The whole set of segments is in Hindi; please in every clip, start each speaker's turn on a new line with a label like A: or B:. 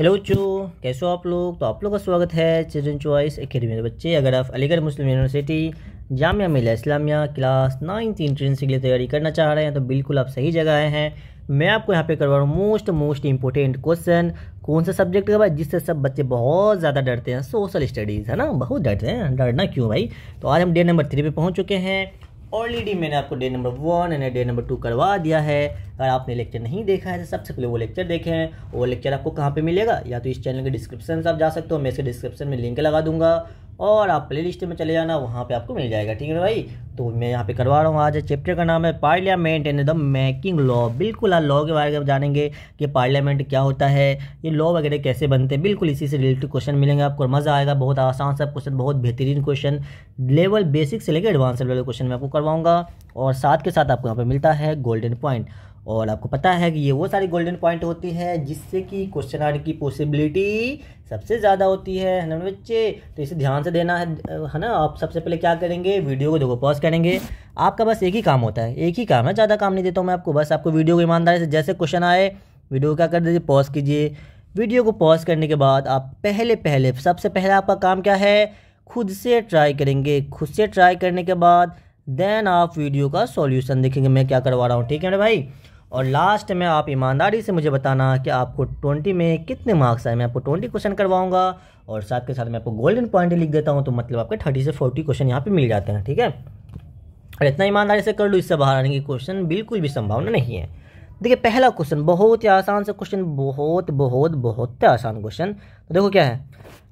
A: हेलो बच्चों, कैसे हो आप लोग। तो आप लोग का स्वागत है चिल्ड्रन चॉइस एकेडमी में। बच्चे, अगर आप Aligarh Muslim university Jamia Millia Islamia class 9th entrance के लिए तैयारी करना चाह रहे हैं तो बिल्कुल आप सही जगह आए हैं। मैं आपको यहाँ पे करवा रहा हूँ मोस्ट इंपॉर्टेंट क्वेश्चन। कौन सा सब्जेक्ट का भाई, जिससे सब बच्चे बहुत ज़्यादा डरते हैं, सोशल स्टडीज़, है ना। बहुत डरते हैं, डरना क्यों भाई। तो आज हम डे नंबर 3 पे पहुँच चुके हैं। ऑलरेडी मैंने आपको डे नंबर 1 और डे नंबर 2 करवा दिया है। अगर आपने लेक्चर नहीं देखा है तो सबसे पहले वो लेक्चर देखें। वो लेक्चर आपको कहाँ पे मिलेगा, या तो इस चैनल के डिस्क्रिप्शन से आप जा सकते हो, मैं इसके डिस्क्रिप्शन में लिंक लगा दूंगा, और आप प्ले लिस्ट में चले जाना, वहाँ पे आपको मिल जाएगा। ठीक है ना भाई। तो मैं यहाँ पे करवा रहा हूँ। आज चैप्टर का नाम है parliament and the making law. बिल्कुल आज लॉ के बारे में जानेंगे कि पार्लियामेंट क्या होता है, ये लॉ वगैरह कैसे बनते हैं। बिल्कुल इसी से रिलेटेड क्वेश्चन मिलेंगे आपको, मज़ा आएगा। बहुत आसान सा क्वेश्चन, बहुत बेहतरीन क्वेश्चन, लेवल बेसिक से लेकर एडवांस लेवल क्वेश्चन मैं आपको करवाऊंगा। और साथ के साथ आपको यहाँ पे मिलता है गोल्डन पॉइंट। और आपको पता है कि ये वो सारी गोल्डन पॉइंट होती है जिससे कि क्वेश्चन आने की पॉसिबिलिटी सबसे ज़्यादा होती है ना बच्चे। तो इसे ध्यान से देना है ना। आप सबसे पहले क्या करेंगे, वीडियो को देखो, पॉज करेंगे। आपका बस एक ही काम होता है, एक ही काम है, ज़्यादा काम नहीं देता हूँ मैं आपको। बस आपको वीडियो को ईमानदारी से जैसे क्वेश्चन आए वीडियो को क्या कर दीजिए, पॉज कीजिए। वीडियो को पॉज करने के बाद आप सबसे पहले आपका काम क्या है, खुद से ट्राई करेंगे। खुद से ट्राई करने के बाद देन आप वीडियो का सॉल्यूशन देखेंगे मैं क्या करवा रहा हूँ। ठीक है ना भाई। और लास्ट में आप ईमानदारी से मुझे बताना कि आपको 20 में कितने मार्क्स आए। मैं आपको 20 क्वेश्चन करवाऊंगा और साथ के साथ मैं आपको गोल्डन पॉइंट लिख देता हूँ, तो मतलब आपके 30 से 40 क्वेश्चन यहाँ पे मिल जाते हैं। ठीक है, और इतना ईमानदारी से कर लो, इससे बाहर आने की क्वेश्चन बिल्कुल भी संभावना नहीं है। देखिए पहला क्वेश्चन बहुत ही आसान सा क्वेश्चन, बहुत आसान क्वेश्चन। तो देखो क्या है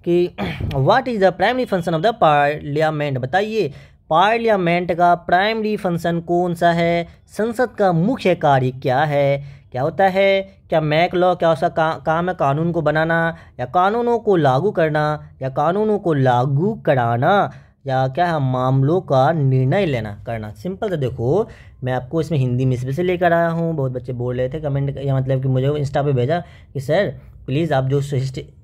A: कि what is the primary function of the parliament. बताइए पार्लियामेंट का प्राइमरी फंक्शन कौन सा है, संसद का मुख्य कार्य क्या है, क्या होता है। क्या मेक लॉ, क्या उसका काम है कानून को बनाना, या कानूनों को लागू करना, या कानूनों को लागू कराना, या क्या है मामलों का निर्णय करना। सिंपल। तो देखो मैं आपको इसमें हिंदी में से लेकर आया हूँ। बहुत बच्चे बोल रहे थे कमेंट, या मतलब कि मुझे इंस्टा पे भेजा कि सर प्लीज़ आप जो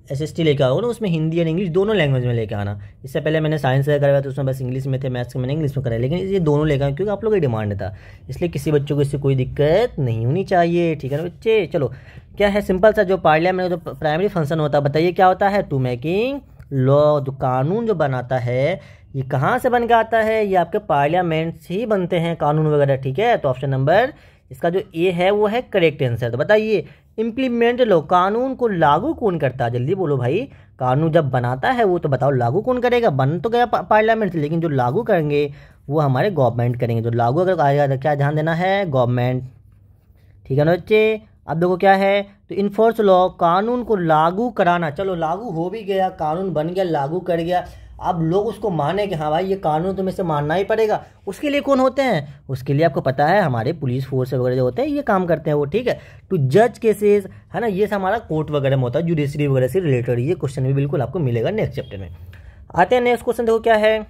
A: SST लेकर आओ ना, उसमें हिंदी और इंग्लिश दोनों लैंग्वेज में लेकर आना। इससे पहले मैंने साइंस का करवाया तो उसमें बस इंग्लिश में थे, मैथ्स का मैंने इंग्लिश में कराया, लेकिन ये दोनों लेकर आए क्योंकि आप लोगों की डिमांड था। इसलिए किसी बच्चों को इससे कोई दिक्कत नहीं होनी चाहिए। ठीक है ना बच्चे। चलो क्या है, सिंपल सा जो पार्लियामेंट जो प्राइमरी फंक्शन होता है, बताइए क्या होता है, टू मेकिंग लॉ। जो कानून जो बनाता है ये कहाँ से बन के आता है, ये आपके पार्लियामेंट से ही बनते हैं कानून वगैरह। ठीक है, तो ऑप्शन नंबर इसका जो ए है वो है करेक्ट आंसर। तो बताइए इम्प्लीमेंट लो, कानून को लागू कौन करता है, जल्दी बोलो भाई। कानून जब बनाता है वो तो बताओ लागू कौन करेगा। बन तो गया पार्लियामेंट से, लेकिन जो लागू करेंगे वो हमारे गवर्नमेंट करेंगे। जो लागू अगर आएगा तो क्या ध्यान देना है, गवर्नमेंट। ठीक है ना बच्चे। अब देखो क्या है, तो इन्फोर्स लॉ, कानून को लागू कराना। चलो लागू हो भी गया, कानून बन गया, लागू कर गया। अब लोग उसको माने कि हाँ भाई ये कानून तुम्हें से मानना ही पड़ेगा। उसके लिए कौन होते हैं, उसके लिए आपको पता है हमारे पुलिस फोर्स वगैरह जो होते हैं ये काम करते हैं वो। ठीक है, तो जज केसेस है ना, ये हमारा कोर्ट वगैरह में होता है, जुडिशरी वगैरह से रिलेटेड। ये क्वेश्चन भी बिल्कुल आपको मिलेगा नेक्स्ट चैप्टर में। आते हैं नेक्स्ट क्वेश्चन। देखो क्या है,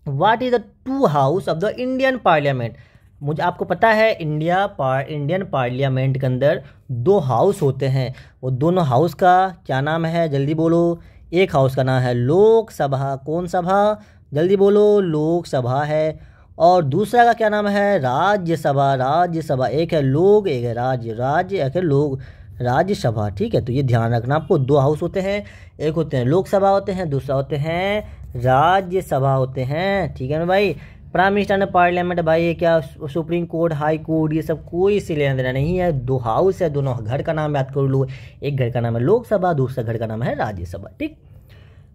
A: what is the two house of the Indian parliament. मुझे आपको पता है इंडियन पार्लियामेंट के अंदर 2 हाउस होते हैं। वो दोनों हाउस का क्या नाम है, जल्दी बोलो। एक हाउस का नाम है लोकसभा, कौन सभा, जल्दी बोलो, लोकसभा है। और दूसरा का क्या नाम है, राज्यसभा। एक है लोक, एक है राज्य, एक है लोक, राज्यसभा। ठीक है, तो ये ध्यान रखना आपको। 2 हाउस होते हैं, एक होते हैं लोकसभा होते हैं, दूसरा होते हैं राज्यसभा होते हैं। ठीक है ना भाई। प्राइम मिनिस्टर ने पार्लियामेंट भाई ये क्या सुप्रीम कोर्ट, हाई कोर्ट, ये सब कोई से लेना देना नहीं है। 2 हाउस है, दोनों घर का नाम याद कर लो। एक घर का नाम है लोकसभा, दूसरा घर का नाम है राज्यसभा। ठीक,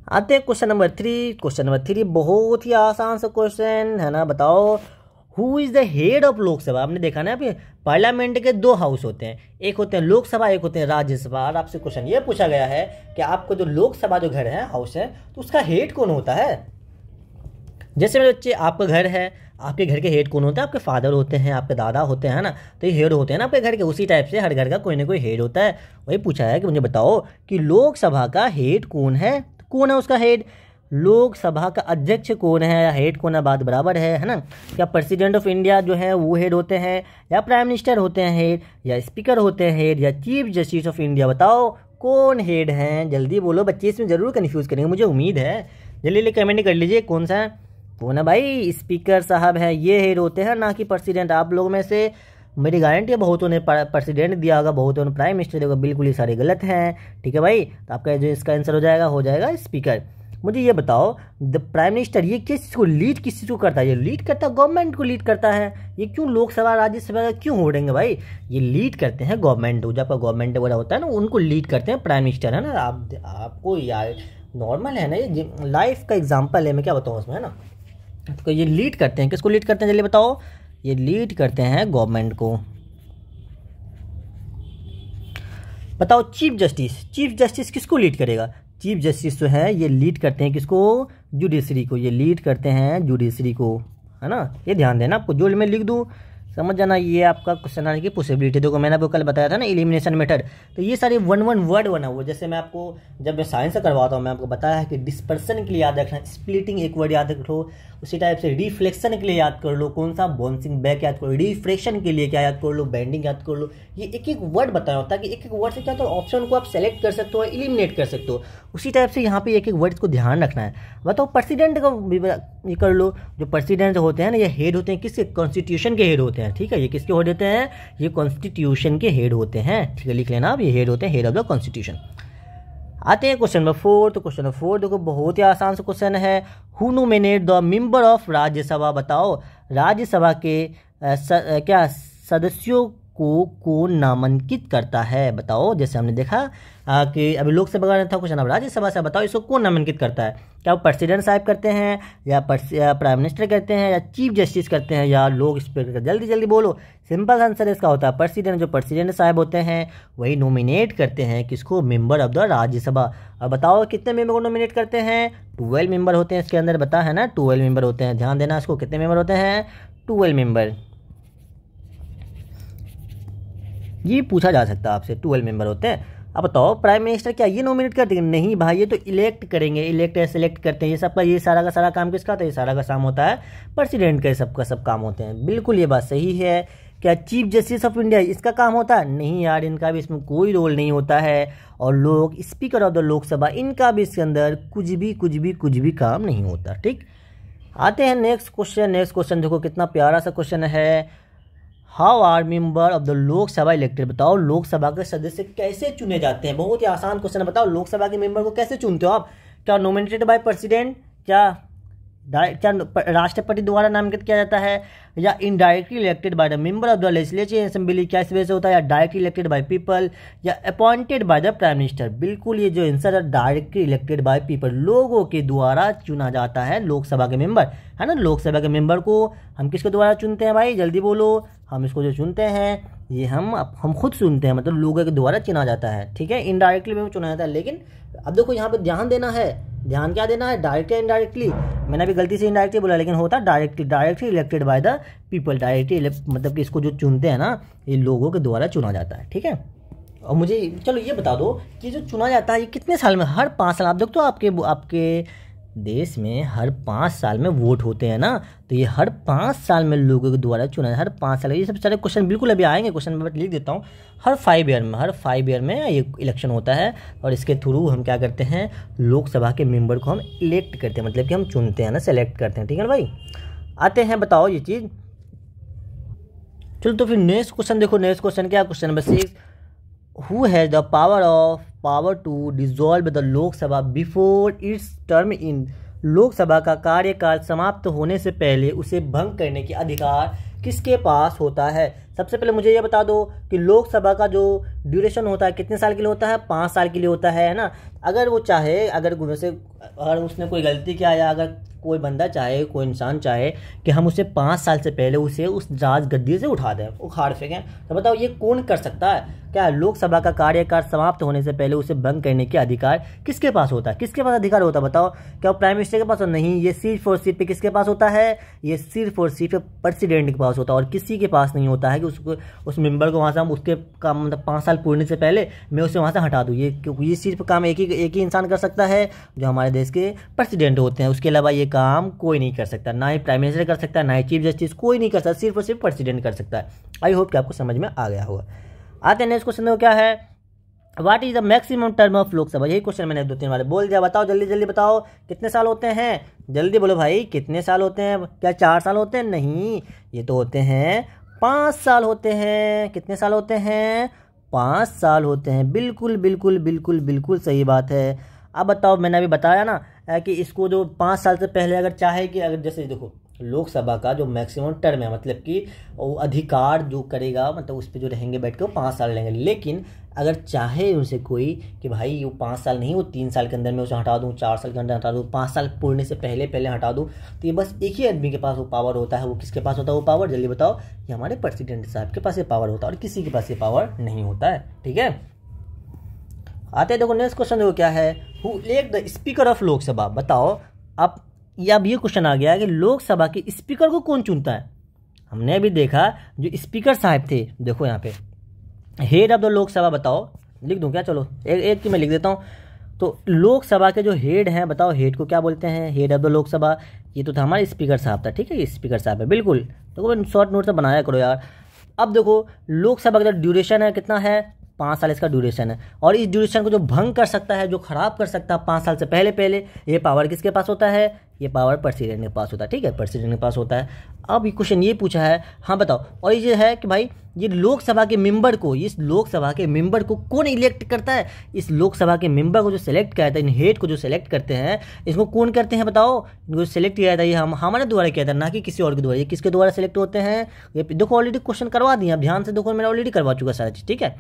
A: आते हैं क्वेश्चन नंबर 3। क्वेश्चन नंबर 3 बहुत ही आसान सा क्वेश्चन है ना। बताओ who is the head of Lok Sabha. आपने देखा ना अभी पार्लियामेंट के 2 हाउस होते हैं, एक होते हैं लोकसभा, एक होते हैं राज्यसभा। और आपसे क्वेश्चन ये पूछा गया है कि आपको जो लोकसभा जो घर है, हाउस है, तो उसका हेड कौन होता है। जैसे मेरे बच्चे आपका घर है, आपके घर के हेड कौन होते हैं, आपके फादर होते हैं, आपके दादा होते हैं ना, तो ये हेड होते हैं ना आपके घर के। उसी टाइप से हर घर का कोई ना कोई हेड होता है। वही पूछा है कि मुझे बताओ कि लोकसभा का हेड कौन है, तो कौन है उसका हेड। लोकसभा का अध्यक्ष कौन है या हेड कौन है, बात बराबर है ना। क्या प्रेसिडेंट ऑफ इंडिया जो है वो हेड होते हैं, या प्राइम मिनिस्टर होते हैं हेड, या स्पीकर होते हैं हेड, या चीफ जस्टिस ऑफ इंडिया। बताओ कौन हेड हैं, जल्दी बोलो बच्चे। इसमें जरूर कन्फ्यूज करेंगे मुझे उम्मीद है। जल्दी कमेंट कर लीजिए कौन सा है। कौन है भाई, स्पीकर साहब है, ये हेड होते हैं, ना कि प्रेसिडेंट। आप लोगों में से मेरी गारंटी है बहुतों ने प्रेसिडेंट दिया होगा, बहुतों ने प्राइम मिनिस्टर दिया होगा, बिल्कुल ये सारे गलत हैं। ठीक है भाई, तो आपका जो इसका आंसर हो जाएगा स्पीकर। मुझे ये बताओ, द प्राइम मिनिस्टर ये किस चीज़ को लीड किस चीज़ को करता है? ये लीड करता है गवर्नमेंट को लीड करता है। ये क्यों लोकसभा राज्यसभा क्यों हो रहेंगे भाई? ये लीड करते हैं गवर्नमेंट, जो आपका गवर्नमेंट वगैरह होता है ना, उनको लीड करते हैं प्राइम मिनिस्टर, है ना। आपको यार नॉर्मल है ना, ये लाइफ का एग्जाम्पल है, मैं क्या बताऊँ उसमें, है ना। तो ये लीड करते हैं, किसको लीड करते हैं जल्दी बताओ? ये लीड करते हैं गवर्नमेंट को। बताओ चीफ जस्टिस किसको लीड करेगा? चीफ जस्टिस जो है ये लीड करते हैं किसको? जुडिशरी को। ये लीड करते हैं जुडिशरी को, है ना। ये ध्यान देना, आपको जो मैं लिख दूँ समझ जाना, ये आपका क्वेश्चन आने की पॉसिबिलिटी। देखो मैंने आपको कल बताया था ना एलिमिनेशन मेथड, तो ये सारे वन वर्ड बना हुआ। जैसे मैं आपको जब मैं साइंस से करवाता हूँ, मैं आपको बताया है कि डिस्पर्सन के लिए याद रखना, स्प्लिटिंग एक वर्ड याद रखो, उसी टाइप से रिफ्लेक्शन के लिए याद कर लो, कौन सा बाउंसिंग बैक याद करो, रिफ्रेक्शन के लिए क्या याद कर लो, बेंडिंग याद कर लो। ये एक एक वर्ड बताया होता है कि एक एक वर्ड से क्या तो ऑप्शन को आप सेलेक्ट कर सकते हो, एलिमिनेट कर सकते हो। उसी टाइप से यहाँ पे एक एक वर्ड को ध्यान रखना है। बताओ प्रेसिडेंट का ये कर लो। जो प्रेसिडेंट होते हैं ना, ये हेड होते हैं किसके? कॉन्स्टिट्यूशन के हेड होते हैं। ठीक है, ये किसके हेड होते हैं? ये कॉन्स्टिट्यूशन के हेड होते हैं। ठीक है, लिख लेना आप, ये हेड होते हैं, हेड ऑफ द कॉन्स्टिट्यूशन। आते हैं क्वेश्चन नंबर 4। तो क्वेश्चन नंबर 4 देखो बहुत ही आसान सा क्वेश्चन है। Who nominate the member of Rajya Sabha? बताओ राज्यसभा के क्या सदस्यों को कौन नामांकित करता है? बताओ, जैसे हमने देखा कि अभी लोकसभा का था क्वेश्चन, अब राज्यसभा से बताओ इसको कौन नामांकित करता है? क्या वो प्रेसिडेंट साहब करते हैं, या प्राइम मिनिस्टर करते हैं, या चीफ जस्टिस करते हैं, या लोक स्पीकर? जल्दी जल्दी बोलो। सिंपल आंसर इसका होता है प्रेसिडेंट। जो प्रेसिडेंट साहब होते हैं वही नॉमिनेट करते हैं किसको? Member of the Rajya Sabha. अब बताओ कितने मेंबर को नॉमिनेट करते हैं? 12 मेंबर होते हैं इसके अंदर, बता है ना, 12 मेंबर होते हैं। ध्यान देना इसको, कितने मेंबर होते हैं? 12 मेंबर। ये पूछा जा सकता है आपसे, 12 मेंबर होते हैं। अब बताओ प्राइम मिनिस्टर क्या ये नॉमिनेट करते हैं? नहीं भाई, ये तो इलेक्ट करेंगे, इलेक्ट या सिलेक्ट करते हैं। ये सबका ये सारा का सारा काम किसका होता है? ये सारा का काम होता है प्रेसिडेंट का, सबका सब काम होते हैं। बिल्कुल ये बात सही है। क्या चीफ जस्टिस ऑफ इंडिया इसका काम होता है? नहीं यार, इनका भी इसमें कोई रोल नहीं होता है। और लोग स्पीकर ऑफ द लोकसभा, इनका भी इसके अंदर कुछ भी काम नहीं होता। ठीक, आते हैं नेक्स्ट क्वेश्चन। देखो कितना प्यारा सा क्वेश्चन है। How are member of the Lok Sabha elected? बताओ लोकसभा के सदस्य कैसे चुने जाते हैं? बहुत ही आसान क्वेश्चन है। बताओ लोकसभा के मेंबर को कैसे चुनते हो आप? क्या नॉमिनेटेड बाय प्रेसिडेंट, क्या राष्ट्रपति द्वारा नामांकित किया जाता है, या indirectly elected by the member of the legislative assembly, क्या इस वजह से होता है, या डायरेक्टली इलेक्टेड बाय पीपल, या appointed by the prime minister? बिल्कुल ये जो आंसर है डायरेक्टली इलेक्टेड बाय पीपल, लोगों के द्वारा चुना जाता है लोकसभा के मेंबर, है ना। लोकसभा के मेंबर को हम किसके द्वारा चुनते हैं भाई? जल्दी बोलो। हम इसको जो चुनते हैं ये हम खुद चुनते हैं, मतलब लोगों के द्वारा चुना जाता है। ठीक है, इनडायरेक्टली भी चुना जाता है। लेकिन अब देखो यहाँ पे ध्यान देना है, ध्यान क्या देना है? डायरेक्टली या इनडायरेक्टली? मैंने अभी गलती से इनडायरेक्टली बोला, लेकिन होता directly elected by the people. Directly मतलब कि इसको जो चुनते हैं ना, ये लोगों के द्वारा चुना जाता है। ठीक है, और मुझे चलो ये बता दो कि जो चुना जाता है ये कितने साल में? हर 5 साल। आप देखो तो आपके देश में हर 5 साल में वोट होते हैं ना, तो ये हर 5 साल में लोगों के द्वारा चुना है। हर 5 साल, ये सब सारे क्वेश्चन बिल्कुल अभी आएंगे, क्वेश्चन मैं लिख देता हूँ। हर 5 ईयर में ये इलेक्शन होता है, और इसके थ्रू हम क्या करते हैं? लोकसभा के मेंबर को हम इलेक्ट करते हैं, मतलब कि हम चुनते हैं ना, सेलेक्ट करते हैं। ठीक है ना भाई, आते हैं बताओ ये चीज़। चलो तो फिर नेक्स्ट क्वेश्चन देखो। नेक्स्ट क्वेश्चन क्या? Question number 6। Who has the power to dissolve the Lok Sabha before its term in? Lok Sabha का कार्यकाल समाप्त होने से पहले उसे भंग करने के अधिकार किसके पास होता है? सबसे पहले मुझे ये बता दो कि लोकसभा का जो ड्यूरेशन होता है कितने साल के लिए होता है? 5 साल के लिए होता है ना। अगर वो चाहे, अगर उसने कोई गलती किया, या अगर कोई बंदा चाहे, कोई इंसान चाहे कि हम उसे 5 साल से पहले उसे उस राजगद्दी से उठा दें, उखाड़ फेंकें, तो बताओ ये कौन कर सकता है? क्या लोकसभा का कार्यकाल समाप्त होने से पहले उसे भंग करने के अधिकार किसके पास होता है? किसके पास अधिकार होता है बताओ? क्या वो प्राइम मिनिस्टर के पास? नहीं, ये सिर्फ और सिर्फ किसके पास होता है? ये सिर्फ और सिर्फ प्रेसिडेंट के पास होता है, और किसी के पास नहीं होता है कि उसको उस मेंबर को वहाँ से हम उसके काम मतलब 5 साल पूरने से पहले मैं उसे वहाँ से हटा दूँ। ये क्योंकि ये सिर्फ काम एक ही इंसान कर सकता है, जो हमारे देश के प्रेसिडेंट होते हैं। उसके अलावा ये काम कोई नहीं कर सकता, ना ही प्राइम मिनिस्टर कर सकता है, ना ही चीफ जस्टिस, कोई नहीं कर सकता, सिर्फ और सिर्फ प्रेसिडेंट कर सकता है। आई होप कि आपको समझ में आ गया होगा। आते हैं नेक्स्ट क्वेश्चन में, क्या है? What is the maximum term of Lok Sabha? यही क्वेश्चन मैंने 2-3 बार बोल दिया। बताओ जल्दी जल्दी बताओ कितने साल होते हैं? जल्दी बोलो भाई, कितने साल होते हैं? क्या 4 साल होते हैं? नहीं, ये तो होते हैं 5 साल होते हैं। कितने साल होते हैं? 5 साल होते हैं। बिल्कुल बिल्कुल बिल्कुल बिल्कुल सही बात है। अब बताओ, मैंने अभी बताया ना कि इसको जो 5 साल से पहले अगर चाहे कि अगर जैसे देखो लोकसभा का जो मैक्सिमम टर्म है, मतलब कि वो अधिकार जो करेगा, मतलब उस पर जो रहेंगे बैठ के वो 5 साल रहेंगे। लेकिन अगर चाहे उनसे कोई कि भाई वो 5 साल नहीं, वो 3 साल के अंदर मैं उसे हटा दूँ, 4 साल के अंदर हटा दूँ, 5 साल पूरने से पहले पहले हटा दूँ, तो ये बस एक ही आदमी के पास वो पावर होता है। वो किसके पास होता है वो पावर? जल्दी बताओ। ये हमारे प्रेसिडेंट साहब के पास ये पावर होता है और किसी के पास ये पावर नहीं होता है। ठीक है, आते हैं देखो नेक्स्ट क्वेश्चन देखो क्या है। Who elect the speaker of Lok Sabha. बताओ अब ये क्वेश्चन आ गया कि लोकसभा के स्पीकर को कौन चुनता है। हमने अभी देखा जो स्पीकर साहब थे, देखो यहाँ पे हेड ऑफ द लोकसभा। बताओ, लिख दूं क्या? चलो एक की मैं लिख देता हूँ। तो लोकसभा के जो हेड हैं, बताओ हेड को क्या बोलते हैं? Head of the Lok Sabha. ये तो था हमारा स्पीकर साहब था। ठीक है, ये स्पीकर साहब है। बिल्कुल, तो शॉर्ट नोट से बनाया करो यार। अब देखो लोकसभा का जो ड्यूरेशन है कितना है? 5 साल इसका ड्यूरेशन है। और इस ड्यूरेशन को जो भंग कर सकता है, जो खराब कर सकता है 5 साल से पहले पहले, ये पावर किसके पास होता है? ये पावर प्रेसिडेंट के पास होता है। ठीक है, प्रेसिडेंट के पास होता है। अब ये क्वेश्चन ये पूछा है, हाँ बताओ, और ये है कि भाई ये लोकसभा के मेंबर को, इस लोकसभा के मेंबर को कौन इलेक्ट करता है? इस लोकसभा के मेंबर को जो सिलेक्ट किया जाता है, इन हेड को जो सिलेक्ट करते हैं, इसको कौन करते हैं बताओ? इनको सिलेक्ट किया जाता है, ये हमारे द्वारा किया जाता है, ना कि किसी और के द्वारा। ये किसके द्वारा सिलेक्ट होते हैं? ये देखो ऑलरेडी क्वेश्चन करवा दिया, ध्यान से देखो, मैंने ऑलरेडी करवा चुका सारा चीज़। ठीक है,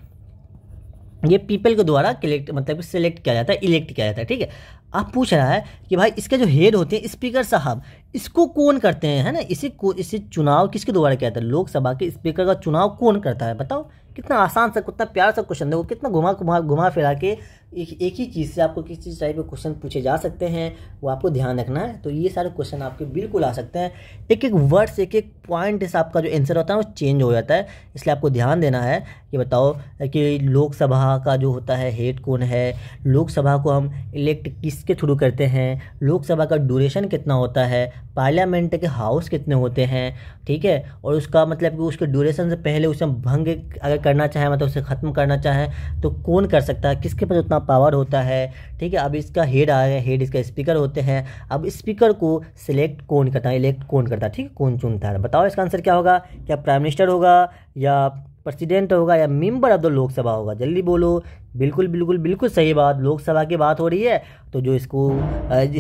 A: ये पीपल के द्वारा मतलब सिलेक्ट किया जाता है, इलेक्ट किया जाता है। ठीक है, आप पूछ रहा है कि भाई इसके जो हेड होते हैं स्पीकर साहब, इसको कौन करते हैं, है ना? इसे चुनाव किसके द्वारा किया जाता है? लोकसभा के स्पीकर का चुनाव कौन करता है? बताओ। कितना आसान सा, कितना प्यारा सा क्वेश्चन, देखो कितना घुमा फिरा के एक ही चीज़ से आपको किसी टाइप के क्वेश्चन पूछे जा सकते हैं, वो आपको ध्यान रखना है। तो ये सारे क्वेश्चन आपके बिल्कुल आ सकते हैं। एक एक वर्ड से, एक एक पॉइंट से आपका जो आंसर होता है वो चेंज हो जाता है। इसलिए आपको ध्यान देना है कि बताओ कि लोकसभा का जो होता है हेड कौन है, लोकसभा को हम इलेक्ट किसके थ्रू करते हैं, लोकसभा का ड्यूरेशन कितना होता है, पार्लियामेंट के हाउस कितने होते हैं। ठीक है, और उसका मतलब कि उसके ड्यूरेशन से पहले उसे भंग अगर करना चाहे, मतलब उसे ख़त्म करना चाहे तो कौन कर सकता है, किसके पास उतना पावर होता है। ठीक है, अब इसका हेड आ गया, हेड इसका स्पीकर होते हैं। अब स्पीकर को सिलेक्ट कौन करता है, इलेक्ट कौन करता है? ठीक है, कौन चुनता है? बताओ इसका आंसर क्या होगा? क्या प्राइम मिनिस्टर होगा, या प्रेसिडेंट होगा, या मेंबर ऑफ द लोकसभा होगा? जल्दी बोलो। बिल्कुल बिल्कुल बिल्कुल सही बात, लोकसभा की बात हो रही है तो जो इसको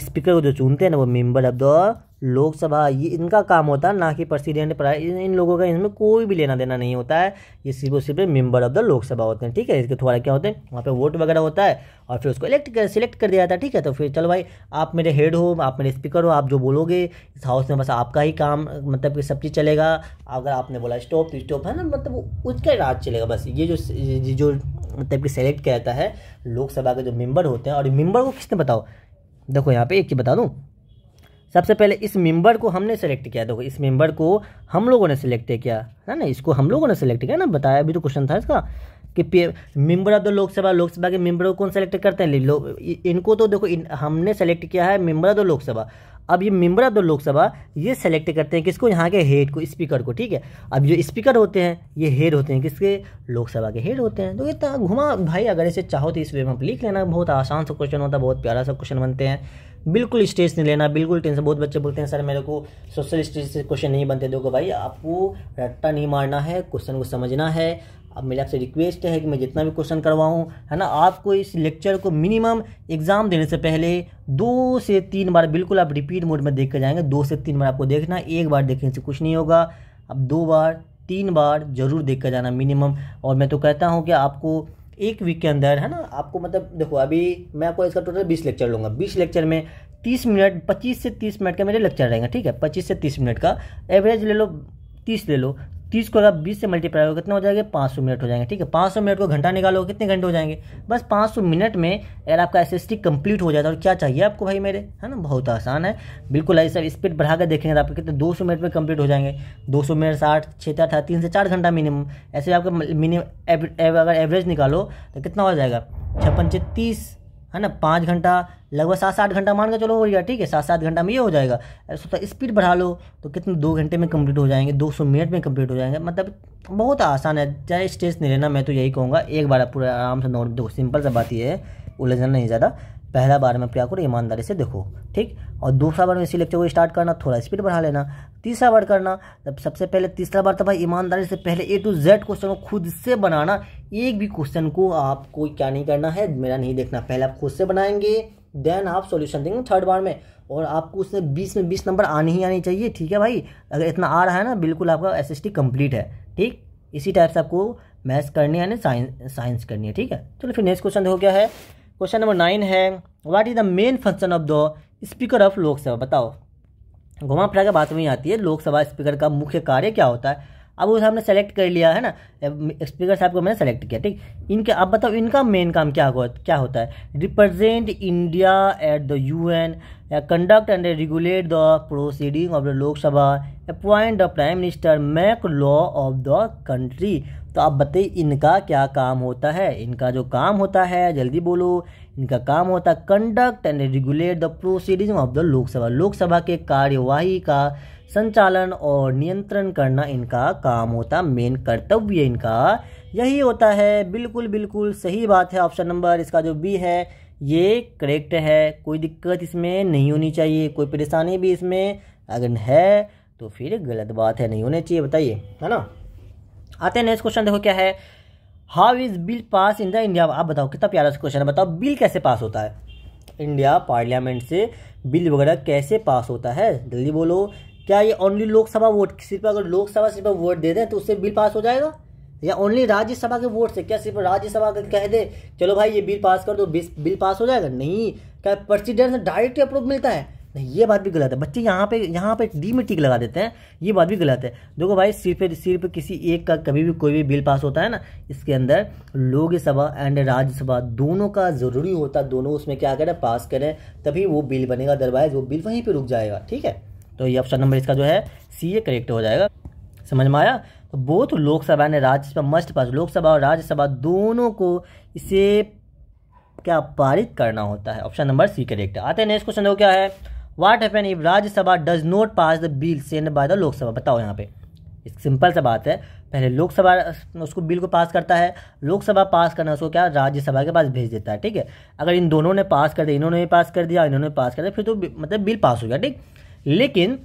A: स्पीकर को जो चुनते हैं ना वो मेंबर ऑफ द लोकसभा, ये इनका काम होता है, ना कि प्रेसिडेंट। इन लोगों का इसमें कोई भी लेना देना नहीं होता है, ये सिर्फ और सिर्फ मेंबर ऑफ द लोकसभा होते हैं। ठीक है, इसके थोड़ा क्या होते हैं, वहाँ पे वोट वगैरह होता है और फिर उसको सिलेक्ट कर दिया जाता है। ठीक है, तो फिर चलो भाई आप मेरे हेड हो, आप मेरे स्पीकर हो, आप जो बोलोगे इस हाउस में बस आपका ही काम, मतलब कि सब चीज़ चलेगा। अगर आपने बोला स्टॉप तो स्टॉप, है ना, मतलब उसका राज चलेगा बस। ये जो मतलब कि सेलेक्ट किया जाता है लोकसभा के जो मेंबर होते हैं, और मेंबर को किसने बताओ? देखो यहाँ पे एक चीज़ बता दूँ, सबसे पहले इस मेंबर को हमने सेलेक्ट किया। देखो इस मेंबर को हम लोगों ने सेलेक्ट किया है ना, इसको हम लोगों ने सेलेक्ट किया ना, बताया अभी तो क्वेश्चन था इसका कि मेंबर ऑफ द लोकसभा के मेंबर को कौन सेलेक्ट करते हैं? इनको तो देखो हमने सेलेक्ट किया है मेंबर ऑफ द लोकसभा। अब ये मेंबर ऑफ द लोकसभा ये सेलेक्ट करते हैं किसको? यहाँ के हेड को, स्पीकर को। ठीक है, अब जो स्पीकर होते हैं ये हेड होते हैं किसके? लोकसभा के हेड होते हैं। तो इतना घुमा भाई, अगर इसे चाहो तो इस वे में आप लिख लेना, बहुत आसान सा क्वेश्चन होता है, बहुत प्यारा सा क्वेश्चन बनते हैं। बिल्कुल स्ट्रेस नहीं लेना, बिल्कुल टेंशन। बहुत बच्चे बोलते हैं सर मेरे को सोशल स्टडीज से क्वेश्चन नहीं बनते। देखो भाई आपको रट्टा नहीं मारना है, क्वेश्चन को समझना है। अब मेरे आपसे रिक्वेस्ट है कि मैं जितना भी क्वेश्चन करवाऊँ, है ना, आपको इस लेक्चर को मिनिमम एग्जाम देने से पहले 2 से 3 बार बिल्कुल आप रिपीट मोड में देख कर जाएंगे। 2 से 3 बार आपको देखना, एक बार देखने से कुछ नहीं होगा। अब 2 बार 3 बार जरूर देख कर जाना मिनिमम। और मैं तो कहता हूँ कि आपको एक वीक के अंदर, है ना, आपको मतलब देखो अभी मैं आपको इसका टोटल 20 लेक्चर लूँगा। 20 लेक्चर में 30 मिनट, 25 से 30 मिनट का मेरे लेक्चर रहेंगे। ठीक है, 25 से 30 मिनट का एवरेज ले लो, 30 ले लो। 30 को अगर 20 से मल्टीप्लाई हो कितना हो जाएगा? 500 मिनट हो जाएंगे। ठीक है, 500 मिनट को घंटा निकालो, कितने घंटे हो जाएंगे? बस 500 मिनट में अगर आपका एसएसटी कंप्लीट हो जाता है। और क्या चाहिए आपको भाई मेरे, है ना, बहुत आसान है बिल्कुल। ऐसा स्पीड बढ़ा कर देखेंगे तो आपके कितने 200 मिनट में कंप्लीट हो जाएंगे। 200 मिनट 60, 6 था 3 से 4 घंटा मिनिमम। ऐसे आपका मिनिमम अगर एवरेज निकालो तो कितना हो जाएगा? 56 30, है ना, 5 घंटा, लगभग 7-8 घंटा मान के चलो हो गया। ठीक है, 7-7 घंटा में ये हो जाएगा। तो स्पीड बढ़ा लो तो कितने 2 घंटे में कंप्लीट हो जाएंगे, 200 मिनट में कंप्लीट हो जाएंगे। मतलब बहुत आसान है, चाहे स्ट्रेस नहीं लेना। मैं तो यही कहूँगा एक बार पूरा आराम से नोट दो। सिंपल सा बात ये है, उलझना नहीं ज़्यादा, पहला बार में क्या करो, ईमानदारी से देखो, ठीक। और दूसरा बार में इसी लेक्चर को स्टार्ट करना, थोड़ा स्पीड बढ़ा लेना। तीसरा बार करना, तब सबसे पहले तीसरा बार तो भाई ईमानदारी से पहले A to Z क्वेश्चन को खुद से बनाना। एक भी क्वेश्चन को आपको क्या नहीं करना है, मेरा नहीं देखना, पहले आप खुद से बनाएंगे, देन आप सॉल्यूशन देंगे थर्ड बार में, और आपको उसमें 20 में 20 नंबर आनी ही आनी चाहिए, ठीक है भाई। अगर इतना आ रहा है ना, बिल्कुल आपका SST कंप्लीट है, ठीक। इसी टाइप से आपको मैथ्स करनी है, साइंस करनी है, ठीक है। चलो फिर नेक्स्ट क्वेश्चन देखो क्या है। क्वेश्चन नंबर 9 है, what is the main function of the speaker of Lok Sabha. बताओ, घुमा फिरा के बात में आती है, लोकसभा स्पीकर का मुख्य कार्य क्या होता है। अब उसे हमने सेलेक्ट कर लिया है ना, स्पीकर साहब को मैंने सेलेक्ट किया, ठीक। इनके अब बताओ इनका मेन काम क्या होता है। Represent India at the UN, conduct and regulate the proceeding of the Lok Sabha, appoint the prime minister, make law of the country. तो आप बताइए इनका क्या काम होता है। इनका जो काम होता है, जल्दी बोलो, इनका काम होता है conduct and regulate the proceeding of the Lok Sabha. Lok Sabha के कार्यवाही का संचालन और नियंत्रण करना इनका काम होता, मेन कर्तव्य इनका यही होता है। बिल्कुल बिल्कुल सही बात है। ऑप्शन नंबर इसका जो बी है ये करेक्ट है, कोई दिक्कत इसमें नहीं होनी चाहिए, कोई परेशानी भी इसमें अगर है तो फिर गलत बात है, नहीं होनी चाहिए, बताइए, है ना। आते हैं नेक्स्ट क्वेश्चन, देखो क्या है। How is bill pass in the India. आप बताओ, कितना प्यारा क्वेश्चन है। बताओ बिल कैसे पास होता है, इंडिया पार्लियामेंट से बिल वगैरह कैसे पास होता है, जल्दी बोलो। क्या ये ओनली लोकसभा वोट, सिर्फ अगर लोकसभा सिर्फ वोट दे दें तो उससे बिल पास हो जाएगा, या ओनली राज्यसभा के वोट से, क्या सिर्फ राज्यसभा का कह दे चलो भाई ये बिल पास कर दो, बिल पास हो जाएगा। नहीं, क्या प्रेसिडेंट से डायरेक्ट अप्रूव मिलता है, नहीं, ये बात भी गलत है। बच्चे यहाँ पे डी में टिक लगा देते हैं, ये बात भी गलत है। देखो भाई सिर्फ किसी एक का कभी भी कोई भी बिल पास होता है ना, इसके अंदर लोकसभा एंड राज्यसभा दोनों का जरूरी होता है, दोनों उसमें क्या करें, पास करें, तभी वो बिल बनेगा, अदरवाइज वो बिल वहीं पे रुक जाएगा, ठीक है। तो ये ऑप्शन नंबर इसका जो है सी ये करेक्ट हो जाएगा। समझ में आया। तो both Lok Sabha and Rajya Sabha must pass, Lok Sabha और राज्यसभा दोनों को इसे क्या पारित करना होता है। ऑप्शन नंबर सी करेक्ट है। आते हैं नेक्स्ट क्वेश्चन, देखो क्या है। What happen if Rajya Sabha does not pass the bill send by the Lok Sabha. बताओ यहाँ पे सिंपल सा बात है, पहले लोकसभा उसको बिल को पास करता है, लोकसभा पास करना उसको क्या राज्यसभा के पास भेज देता है, ठीक है। अगर इन दोनों ने पास कर दिया, इन्होंने भी पास कर दिया, इन्होंने पास कर दिया, फिर तो मतलब बिल पास हो गया, ठीक। लेकिन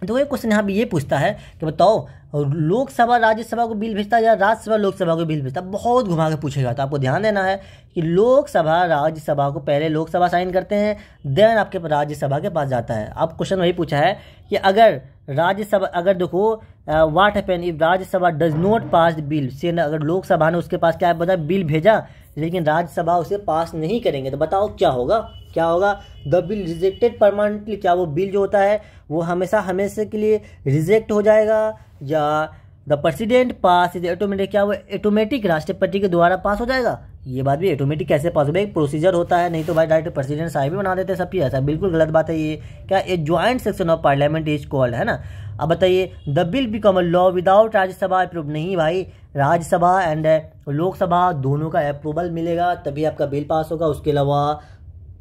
A: तो एक क्वेश्चन यहाँ पे ये पूछता है कि बताओ लोकसभा राज्यसभा को बिल भेजता है या राज्यसभा लोकसभा को बिल भेजता है। बहुत घुमा के पूछेगा, तो आपको ध्यान देना है कि लोकसभा राज्यसभा को पहले लोकसभा साइन करते हैं, देन आपके राज्यसभा के पास जाता है। अब क्वेश्चन वही पूछा है कि अगर राज्यसभा, अगर देखो what happen if Rajya Sabha does not pass bill से, अगर लोकसभा ने उसके पास क्या बताया बिल भेजा लेकिन राज्यसभा उसे पास नहीं करेंगे, तो बताओ क्या होगा। क्या होगा, द बिल रिजेक्टेड परमानेंटली, क्या वो बिल जो होता है वो हमेशा हमेशा के लिए रिजेक्ट हो जाएगा, या the president pass is automatic, क्या वो ऑटोमेटिक राष्ट्रपति के द्वारा पास हो जाएगा। ये बात भी ऑटोमेटिक कैसे पास हो, एक प्रोसीजर होता है, नहीं तो भाई डायरेक्ट प्रेसिडेंट साहब भी बना देते हैं सब चीज़, ऐसा बिल्कुल गलत बात है ये। क्या a joint session of parliament is called, है ना। अब बताइए the bill become a law without Rajya Sabha approve. नहीं भाई, राज्यसभा एंड लोकसभा दोनों का अप्रूवल मिलेगा तभी आपका बिल पास होगा, उसके अलावा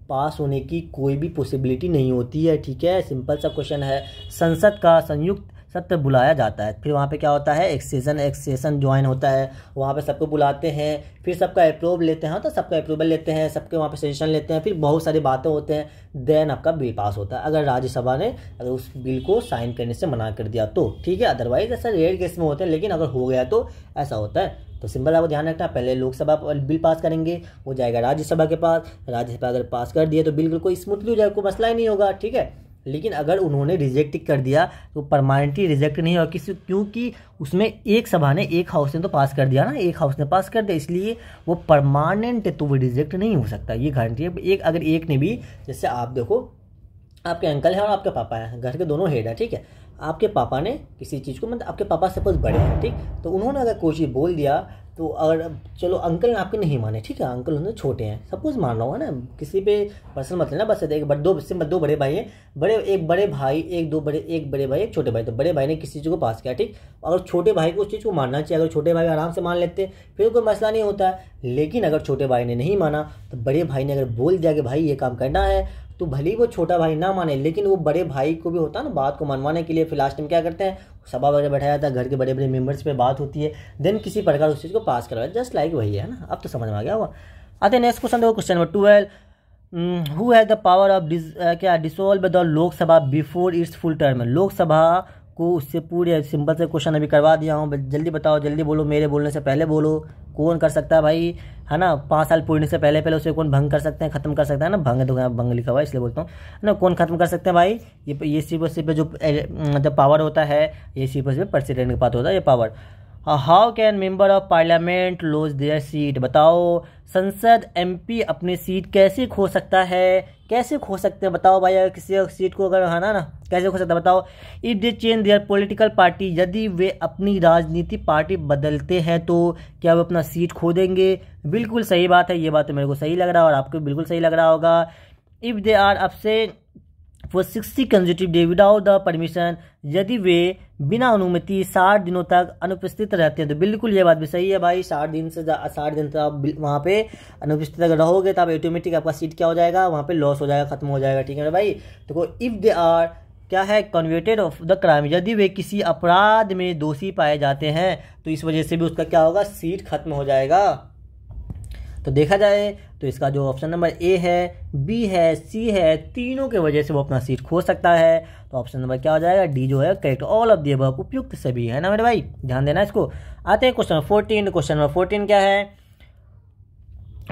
A: पास होने की कोई भी पॉसिबिलिटी नहीं होती है, ठीक है। सिंपल सा क्वेश्चन है। संसद का संयुक्त सत्र बुलाया जाता है, फिर वहाँ पे क्या होता है एक सेशन ज्वाइन होता है, वहाँ पे सबको बुलाते हैं, फिर सबका अप्रूव लेते हैं, तो सबका अप्रूवल लेते हैं, सबके वहाँ पे सेशन लेते हैं, फिर बहुत सारी बातें होते हैं, देन आपका बिल पास होता है। अगर राज्यसभा ने अगर उस बिल को साइन करने से मना कर दिया तो ठीक है, अदरवाइज ऐसा रेयर केस में होते हैं, लेकिन अगर हो गया तो ऐसा होता है। तो सिंपल आपको ध्यान रखना, पहले लोकसभा बिल पास करेंगे, वो जाएगा राज्यसभा के पास, राज्यसभा अगर पास कर दिया तो बिल्कुल कोई स्मूथली हो जाएगा, कोई मसला ही नहीं होगा, ठीक है। लेकिन अगर उन्होंने रिजेक्ट कर दिया तो परमानेंटली रिजेक्ट नहीं होगा, क्योंकि उसमें एक सभा ने, एक हाउस ने तो पास कर दिया ना, एक हाउस ने पास कर दिया, इसलिए वो परमानेंट है, तो वो रिजेक्ट नहीं हो सकता, ये गारंटी है। एक अगर एक ने भी, जैसे आप देखो आपके अंकल है और आपके पापा है, घर के दोनों हेड है, ठीक है। आपके पापा ने किसी चीज़ को, मतलब आपके पापा सपोज बड़े हैं, ठीक, तो उन्होंने अगर कोई चीज़ बोल दिया तो अगर चलो अंकल ने आपके नहीं माने, ठीक है, अंकल उन्होंने छोटे हैं, सपोज मान रहा हूँ ना, किसी पे पर्सनल मत लेना, बस दो बड़े भाई हैं, एक बड़े भाई, एक बड़े भाई, एक छोटे भाई, तो बड़े भाई ने किसी चीज़ को पास किया, ठीक, अगर छोटे भाई को उस चीज़ को मानना चाहिए, अगर छोटे भाई आराम से मान लेते फिर कोई मसला नहीं होता है। लेकिन अगर छोटे भाई ने नहीं माना तो बड़े भाई ने अगर बोल दिया कि भाई ये काम करना है, तो भले ही वो छोटा भाई ना माने, लेकिन वो बड़े भाई को भी होता है ना बात को मनवाने के लिए, फिर लास्ट में क्या करते हैं, सभा वगैरह बैठाया जाता है, घर के बड़े बड़े मेंबर्स पे बात होती है, देन किसी प्रकार उस चीज़ को पास करवाया, जस्ट लाइक वही है ना। अब तो समझ में आ गया होगा। आते हैं नेक्स्ट क्वेश्चन, देखो question number 12। Who has the power of क्या dissolve the Lok Sabha before its full term. Lok Sabha को उससे पूरे सिंपल से क्वेश्चन अभी करवा दिया हूँ, जल्दी बताओ, जल्दी बोलो, मेरे बोलने से पहले बोलो। कौन कर सकता है भाई, है ना, 5 साल पूर्णे से पहले पहले उसे कौन भंग कर सकते हैं, खत्म कर सकता है ना, भंग तो यहाँ भंग लिखा हुआ है इसलिए बोलता हूँ, है ना, कौन खत्म कर सकते हैं भाई, ये सिर्फ और सिर्फ जो मतलब पावर होता है, ये सिर्फ और सिर्फ प्रेसिडेंट के पास होता है ये power. How can member of parliament lose their seat. बताओ संसद MP अपनी सीट कैसे खो सकता है, कैसे खो सकते हैं बताओ भाई, अगर किसी सीट को अगर है ना कैसे खो सकता है बताओ। If they change their political party, यदि वे अपनी राजनीति पार्टी बदलते हैं तो क्या वो अपना सीट खो देंगे। बिल्कुल सही बात है, ये बात तो मेरे को सही लग रहा है और आपको बिल्कुल सही लग रहा होगा। If they are upset for 60 consecutive day without the permission, यदि वे बिना अनुमति 60 दिनों तक अनुपस्थित रहते हैं तो बिल्कुल ये बात भी सही है भाई, 60 दिन तक आप वहाँ पे अनुपस्थित अगर रहोगे तो आप ऑटोमेटिक आपका सीट क्या हो जाएगा, वहाँ पे लॉस हो जाएगा, खत्म हो जाएगा, ठीक है ना भाई। तो इफ़ दे आर क्या है कन्विक्टेड ऑफ द क्राइम, यदि वे किसी अपराध में दोषी पाए जाते हैं तो इस वजह से भी उसका क्या होगा, सीट खत्म हो जाएगा। तो देखा जाए तो इसका जो ऑप्शन नंबर A है, B है, C है, तीनों के वजह से वो अपना सीट खो सकता है। तो ऑप्शन नंबर क्या हो जाएगा, D जो है correct, all of the above, उपयुक्त सभी, है ना मेरे भाई, ध्यान देना इसको। आते हैं क्वेश्चन नंबर 14। क्वेश्चन नंबर 14 क्या है,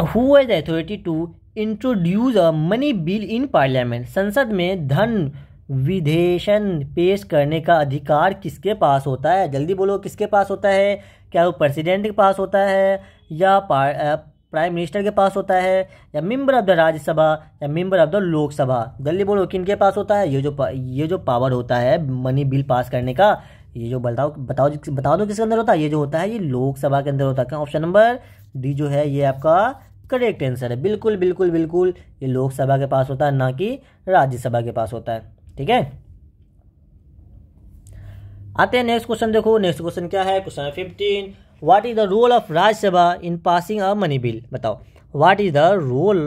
A: who has authority to introduce a money bill in parliament. संसद में धन विधेयक पेश करने का अधिकार किसके पास होता है, जल्दी बोलो किसके पास होता है। क्या वो प्रेसिडेंट के पास होता है, या प्राइम मिनिस्टर के पास होता है, या मेंबर ऑफ द राज्यसभा, या मेंबर ऑफ द लोकसभा। जल्दी बोलो किन के पास होता है, ये जो पावर होता है मनी बिल पास करने का, ये जो बताओ दो किसके अंदर होता है, ये जो होता है ये लोकसभा के अंदर होता है। ऑप्शन नंबर D जो है ये आपका करेक्ट आंसर है, बिल्कुल बिल्कुल बिल्कुल, ये लोकसभा के पास होता है, ना कि राज्यसभा के पास होता है, ठीक है। आते हैं नेक्स्ट क्वेश्चन, देखो नेक्स्ट क्वेश्चन क्या है, question 15। What is the role of Rajya Sabha in passing a money bill. बताओ what is the role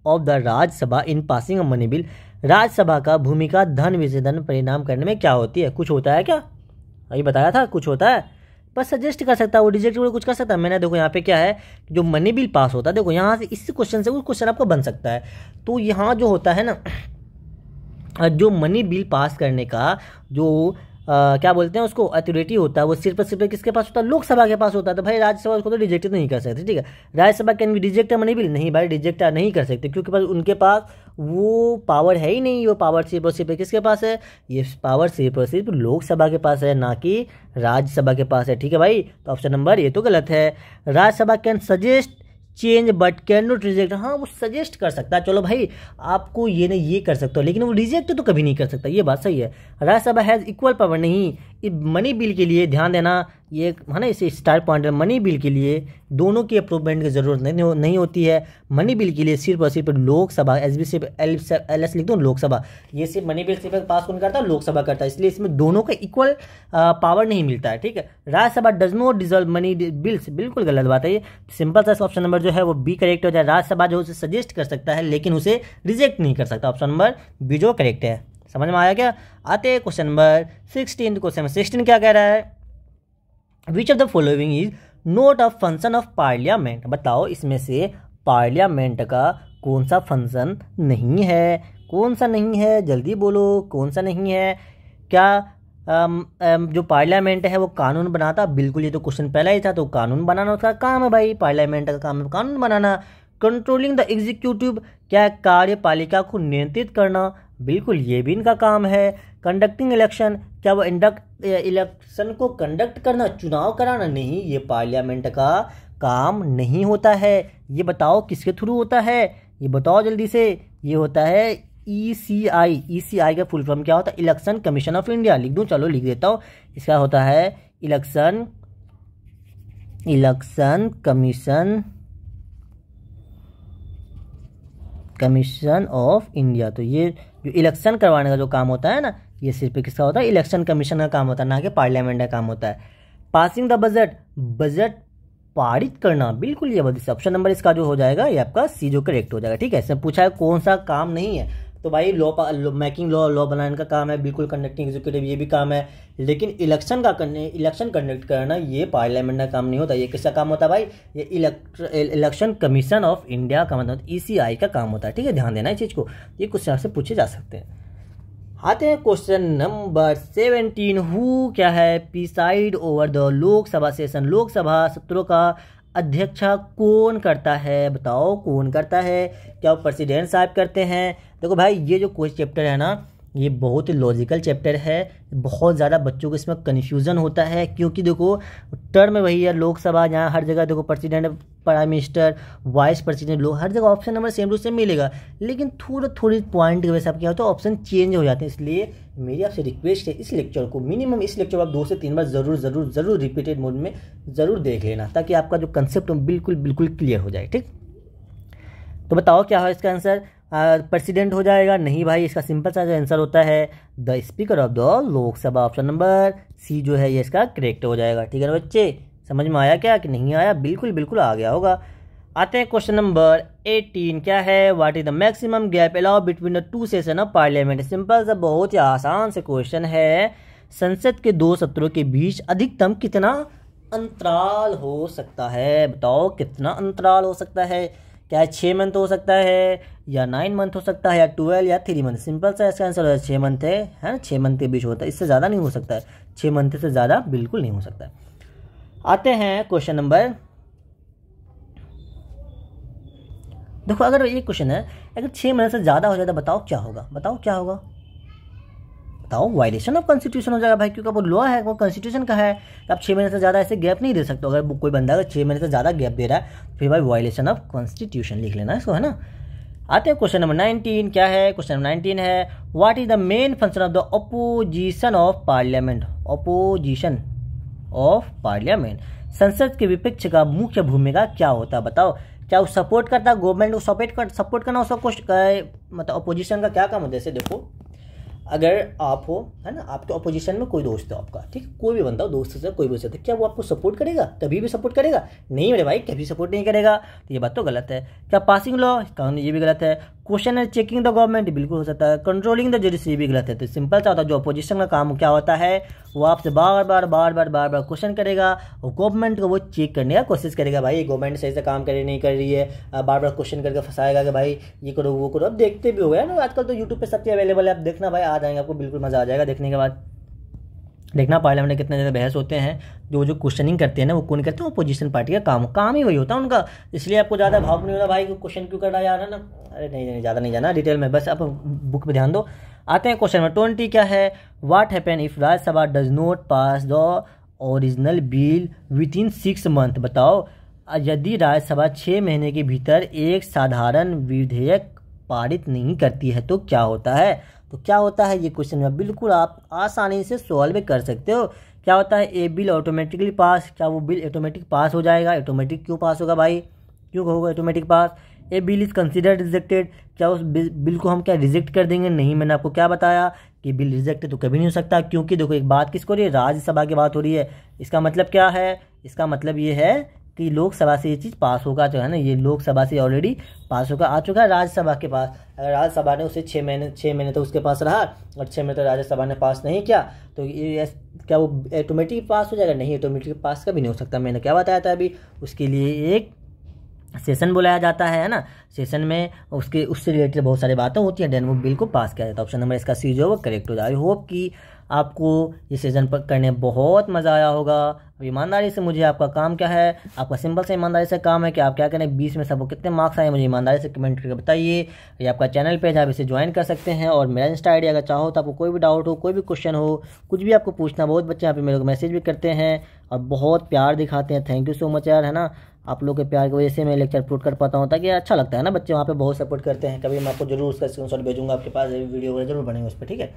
A: of the Rajya Sabha in passing a money bill. Rajya Sabha का भूमिका धन विसर्जन परिणाम करने में क्या होती है, कुछ होता है क्या, अभी बताया था कुछ होता है, बस सजेस्ट कर सकता है, वो रिजेक्ट कुछ कर सकता है। मैंने देखो यहाँ पे क्या है, जो मनी बिल पास होता है, देखो यहाँ से इस क्वेश्चन से वो क्वेश्चन आपका बन सकता है। तो यहाँ जो होता है ना, जो मनी बिल पास करने का जो क्या बोलते हैं उसको अथॉरिटी होता है, वो सिर्फ किसके पास होता है, लोकसभा के पास होता है। तो भाई राज्यसभा उसको तो रिजेक्ट नहीं कर सकते, ठीक है। Rajya Sabha can be reject money bill, नहीं भाई रिजेक्ट नहीं कर सकते, क्योंकि उनके पास वो पावर है ही नहीं। वो पावर सिर्फ और सिर्फ किसके पास है, ये पावर सिर्फ और सिर्फ लोकसभा के पास है, ना कि राज्यसभा के पास है, ठीक है भाई। तो ऑप्शन नंबर ये तो गलत है। Rajya Sabha can suggest change but can not reject, हाँ वो सजेस्ट कर सकता है, चलो भाई आपको ये नहीं ये कर सकते हो, लेकिन वो रिजेक्ट तो कभी नहीं कर सकता, ये बात सही है। राज्यसभा हैज़ इक्वल पावर, नहीं मनी बिल के लिए ध्यान देना, ये है ना, इसे स्टार पॉइंट है। मनी बिल के लिए दोनों की अप्रूवमेंट की जरूरत नहीं होती है। मनी बिल के लिए सिर्फ और सिर्फ लोकसभा, SB सिर्फ LS लिख दो लोकसभा, ये सिर्फ मनी बिल सिर्फ पास कौन करता है, लोकसभा करता है, इसलिए इसमें दोनों का इक्वल पावर नहीं मिलता है, ठीक है। Rajya Sabha does not dissolve money bills, बिल्कुल गलत बात है ये, सिंपल सा ऑप्शन नंबर जो है वो B करेक्ट हो जाए। राज्यसभा जो उसे सजेस्ट कर सकता है लेकिन उसे रिजेक्ट नहीं कर सकता, ऑप्शन नंबर B जो करेक्ट है। समझ में आया क्या। आते हैं क्वेश्चन नंबर 16। क्वेश्चन नंबर 16 क्या कह रहा है, which of the following is note of function of parliament. बताओ इसमें से पार्लियामेंट का कौन सा फंक्शन नहीं है, कौन सा नहीं है, जल्दी बोलो कौन सा नहीं है। क्या जो पार्लियामेंट है वो कानून बनाता, बिल्कुल ये तो क्वेश्चन पहला ही था, तो कानून बनाना उसका काम है भाई, पार्लियामेंट का काम है कानून बनाना। कंट्रोलिंग द एग्जीक्यूटिव, क्या कार्यपालिका को नियंत्रित करना, बिल्कुल ये भी इनका काम है। कंडक्टिंग इलेक्शन, क्या वो इलेक्शन को कंडक्ट करना, चुनाव कराना, नहीं ये पार्लियामेंट का काम नहीं होता है। ये बताओ किसके थ्रू होता है, ये बताओ जल्दी से। ये होता है ECI का फुल फॉर्म क्या होता है, इलेक्शन कमीशन ऑफ इंडिया। लिख दूं, चलो लिख देता हूँ, इसका होता है इलेक्शन कमीशन ऑफ इंडिया। तो ये जो इलेक्शन करवाने का जो काम होता है ना, ये सिर्फ किसका होता है, इलेक्शन कमीशन का काम होता है, ना कि पार्लियामेंट का काम होता है। पासिंग द बजट पारित करना, बिल्कुल ये ऑप्शन नंबर इसका जो हो जाएगा ये आपका C जो करेक्ट हो जाएगा, ठीक है। इसमें पूछा है कौन सा काम नहीं है, तो भाई मेकिंग लॉ बनाने का काम है, बिल्कुल कंडक्टिंग एग्जीक्यूटिव ये भी काम है, लेकिन इलेक्शन कंडक्ट करना ये पार्लियामेंट का काम नहीं होता। ये किसका काम होता है भाई? ये इलेक्शन कमीशन ऑफ इंडिया का मतलब ECI का काम होता है। ठीक है, ध्यान देना इस चीज़ को, ये क्वेश्चन आपसे पूछे जा सकते हैं। आते हैं क्वेश्चन नंबर 17। हु क्या है preside over the Lok Sabha session? Lok Sabha सत्रों का अध्यक्षा कौन करता है? बताओ कौन करता है? क्या वो प्रेसिडेंट साहब करते हैं? देखो भाई, ये जो क्वेश्चन चैप्टर है ना, ये बहुत ही लॉजिकल चैप्टर है। बहुत ज़्यादा बच्चों को इसमें कन्फ्यूज़न होता है, क्योंकि देखो टर्म वही है लोकसभा, जहाँ हर जगह देखो president, prime minister, vice president, लोग हर जगह option number same to same मिलेगा, लेकिन थोड़ी पॉइंट की वजह से आप क्या होता है ऑप्शन चेंज हो जाते हैं। इसलिए मेरी आपसे रिक्वेस्ट है, इस लेक्चर को मिनिमम इस लेक्चर को आप 2 से 3 बार ज़रूर रिपीटेड मोड में ज़रूर देख लेना, ताकि आपका जो कंसेप्ट बिल्कुल क्लियर हो जाए। ठीक, तो बताओ क्या है इसका आंसर? प्रेसिडेंट हो जाएगा? नहीं भाई, इसका सिंपल सा जो आंसर होता है the speaker of the Lok Sabha. Option number C जो है ये इसका करेक्ट हो जाएगा। ठीक है ना बच्चे, समझ में आया क्या कि नहीं आया? बिल्कुल आ गया होगा। आते हैं क्वेश्चन नंबर 18। क्या है? What is the maximum gap allow between the 2 session of parliament? Simple सा बहुत ही आसान से क्वेश्चन है। संसद के 2 सत्रों के बीच अधिकतम कितना अंतराल हो सकता है? बताओ कितना अंतराल हो सकता है? क्या 6 मंथ हो सकता है, या 9 मंथ हो सकता है, या 12 या 3 मंथ? सिंपल सा इसका आंसर है 6 मंथ है ना, 6 मंथ के बीच होता है, इससे ज़्यादा नहीं हो सकता है। 6 मंथ से ज़्यादा बिल्कुल नहीं हो सकता है। आते हैं क्वेश्चन नंबर, देखो अगर ये क्वेश्चन है, अगर 6 महीने से ज़्यादा हो जाए तो बताओ क्या होगा? बताओ वायलेशन ऑफ कॉन्स्टिट्यूशन हो जाएगा भाई, क्योंकि वो लॉ है, वो कॉन्स्टिट्यूशन का है। तो आप 6 महीने से ज़्यादा ऐसे गैप नहीं दे सकते। अगर कोई बंदा अगर 6 महीने से ज़्यादा गैप दे रहा है फिर भाई वायलेशन ऑफ कॉन्स्टिट्यूशन लिख लेना इसको, है ना। आते हैं क्वेश्चन नंबर 19। क्या है? क्वेश्चन नंबर 19 है what is the main function of the opposition of parliament? Opposition of parliament, संसद के विपक्ष का मुख्य भूमिका क्या होता है? बताओ। क्या वो सपोर्ट करता है गवर्नमेंट को? सपोर्ट करना उसका मतलब अपोजिशन का क्या काम है? जैसे देखो, अगर आप हो, है ना, आपके अपोजिशन में कोई दोस्त है आपका, ठीक, कोई भी बंदा हो, दोस्त से कोई भी दोस्त है, क्या वो आपको सपोर्ट करेगा? कभी भी सपोर्ट करेगा? नहीं मेरे भाई, कभी सपोर्ट नहीं करेगा। तो ये बात तो गलत है। क्या पासिंग लॉ कानून? ये भी गलत है। क्वेश्चन है चेकिंग द गवर्नमेंट, बिल्कुल हो सकता है। कंट्रोलिंग द जुडिशरी भी गलत है। तो सिंपल सा होता है, जो अपोजिशन का काम क्या होता है, वो आपसे बार बार क्वेश्चन करेगा और गवर्नमेंट को वो चेक करने का कोशिश करेगा। भाई गवर्नमेंट सही से काम कर नहीं कर रही है, बार क्वेश्चन करके फंसाएगा कि भाई ये करो वो करो। अब देखते भी हो गया ना, आजकल तो यूट्यूब पे सब चीज़ अवेलेबल है, आप देखना भाई, आ जाएंगे आपको, बिल्कुल मजा आ जाएगा देखने के बाद। देखना पार्लियामेंट में कितने ज़्यादा बहस होते हैं, जो क्वेश्चनिंग करते हैं ना, वो कौन करते हैं? अपोजिशन पार्टी का काम ही वही होता है उनका। इसलिए आपको ज़्यादा भाव नहीं होता भाई क्वेश्चन क्यों कर रहा है यार, है ना। अरे नहीं, ज़्यादा नहीं जाना डिटेल में, बस आप बुक पे ध्यान दो। आते हैं क्वेश्चन नंबर 20। क्या है? What happen if Rajya Sabha does not pass the original bill with in 6 month? बताओ, यदि राज्यसभा 6 महीने के भीतर एक साधारण विधेयक पारित नहीं करती है तो क्या होता है? तो क्या होता है ये क्वेश्चन में बिल्कुल आप आसानी से सॉल्व कर सकते हो। क्या होता है? ए बिल ऑटोमेटिकली पास। क्या वो बिल ऑटोमेटिक पास हो जाएगा? ऑटोमेटिक क्यों पास होगा भाई? क्यों होगा automatic pass? A bill is considered rejected. क्या उस बिल को हम क्या रिजेक्ट कर देंगे? नहीं, मैंने आपको क्या बताया कि बिल रिजेक्ट तो कभी नहीं हो सकता, क्योंकि देखो एक बात किसको हो रही है? राज्यसभा की बात हो रही है। इसका मतलब क्या है? इसका मतलब ये है कि लोकसभा से ये चीज़ पास होगा, जो है ना, ये लोकसभा से ऑलरेडी पास होगा, आ चुका है राज्यसभा के पास। अगर राज्यसभा ने उसे 6 महीने तो उसके पास रहा और 6 महीने तो राज्यसभा ने पास नहीं किया, तो ये क्या वो ऑटोमेटिक पास हो जाएगा? नहीं, ऑटोमेटिक पास कभी नहीं हो सकता। मैंने क्या बताया था अभी, उसके लिए एक सेशन बुलाया जाता है ना, सेशन में उससे रिलेटेड बहुत सारी बातें होती हैं, देन वो बिल को पास किया जाता है। ऑप्शन नंबर इसका C जो है वो करेक्ट हो जाए। आई होप कि आपको ये सेशन पर करने बहुत मज़ा आया होगा। अब ईमानदारी से मुझे आपका काम क्या है, आपका सिंपल से ईमानदारी से काम है कि आप क्या करें, 20 में सबको कितने मार्क्स आए मुझे ईमानदारी से कमेंट करके बताइए। ये आपका चैनल पेज है, आप इसे ज्वाइन कर सकते हैं। और मेरा इंस्टा आईडी अगर चाहो तो आपको कोई भी डाउट हो, कोई भी क्वेश्चन हो, कुछ भी आपको पूछना, बहुत बच्चे यहाँ पे मेरे को मैसेज भी करते हैं और बहुत प्यार दिखाते हैं। थैंक यू सो मच यार, है ना। आप लोग के प्यार की वजह से मैं लेक्चर अपलोड कर पाता हूँ, ताकि अच्छा लगता है ना, बच्चे वहाँ पे बहुत सपोर्ट करते हैं। कभी मैं आपको जरूर उसका स्क्रीनशॉट भेजूंगा आपके पास, वीडियो वगैरह जरूर बनेंगे उस पर, ठीक है।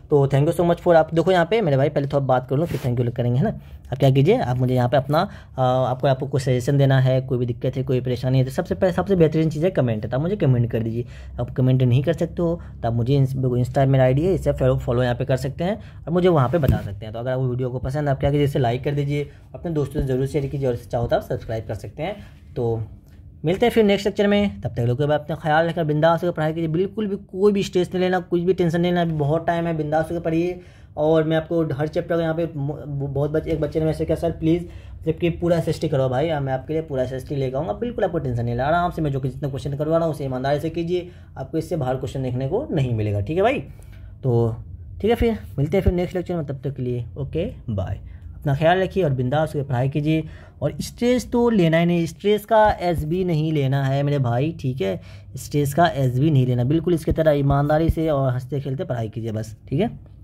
A: तो thank you so much for, आप देखो यहाँ पे मेरे भाई, पहले तो आप बात कर लो फिर थैंक यू करेंगे, है ना। आप क्या कीजिए, आप मुझे यहाँ पे अपना आपको कोई सजेशन देना है, कोई भी दिक्कत है, कोई परेशानी है, तो सबसे बेहतरीन चीज़ है कमेंट है, तो आप मुझे कमेंट कर दीजिए। आप कमेंट नहीं कर सकते हो तो आप मुझे इंस्टा मेरा आईडी है, इससे फॉलो यहाँ पे कर सकते हैं और मुझे वहाँ पे बता सकते हैं। तो अगर आप वीडियो को पसंद आप क्या कीजिए, इसे लाइक कर दीजिए, अपने दोस्तों से जरूर शेयर कीजिए और चाहो तो आप सब्सक्राइब कर सकते हैं। तो मिलते हैं फिर नेक्स्ट लेक्चर में, तब तक लोग अपना ख्याल रखकर बिंदास होकर पढ़ाई कीजिए, बिल्कुल भी कोई भी स्ट्रेस नहीं लेना, कुछ भी टेंशन नहीं लेना, अभी बहुत टाइम है, बिंदास होकर पढ़िए। और मैं आपको हर चैप्टर यहाँ पे एक बच्चे ने मैसेज किया सर प्लीज़ जबकि पूरा SST करो भाई, मैं आपके लिए पूरा SST लेकर आऊँगा, बिल्कुल आपको टेंशन नहीं लेना, आराम से मैं जो कि जितना क्वेश्चन करवा रहा हूँ उसे ईमानदारी से कीजिए, आपको इससे बाहर क्वेश्चन देखने को नहीं मिलेगा, ठीक है भाई। तो ठीक है, फिर मिलते हैं फिर नेक्स्ट लेक्चर में, तब तक के लिए ओके बाय। अपना ख्याल रखिए और बिंदास होकर पढ़ाई कीजिए, और स्ट्रेस तो लेना ही नहीं, स्ट्रेस का SB नहीं लेना है मेरे भाई, ठीक है, स्ट्रेस का SB नहीं लेना, बिल्कुल इसकी तरह ईमानदारी से और हंसते खेलते पढ़ाई कीजिए बस, ठीक है।